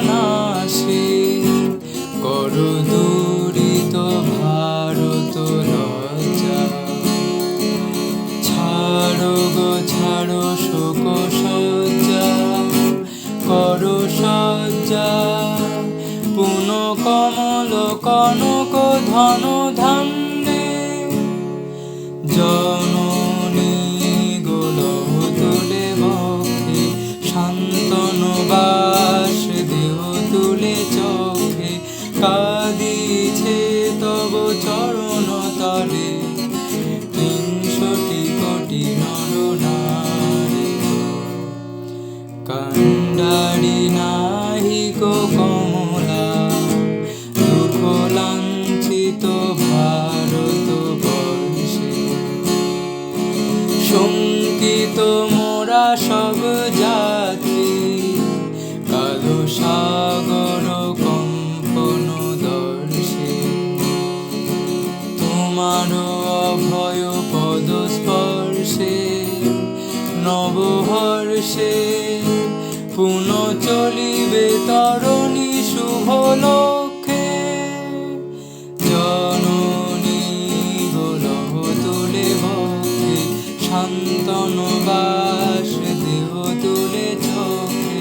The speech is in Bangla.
নাশে করো দূরিত ভারত লজ্জা। ছাড়ো গো ছাড়ো শোক সজ্জা, করো সজ্জা পুন কমল কনক ধন ধান্যে। জননী গোলহ তুলে বক্ষে, শান্তনু বাস দেহ তুলে চোখে। কাঁদিছে তব চরণ তলে ৩০০ কোটি নর নারী। কান্ডারি নাহি গো কমলা, দুঃখ লাঞ্ছিত ভারত বর্ষে। শঙ্কিত মোরা সব যাত্রী, কালো সাগর কম্পন দর্শে। তোমার অভয় পদ স্পর্শে নবহর্ষে, পুন চলিবে তরণী শুভ লক্ষ্যে। জননী গোলহ তুলে বক্ষে, শান্তনু বাস দেহ তুলে চোখে।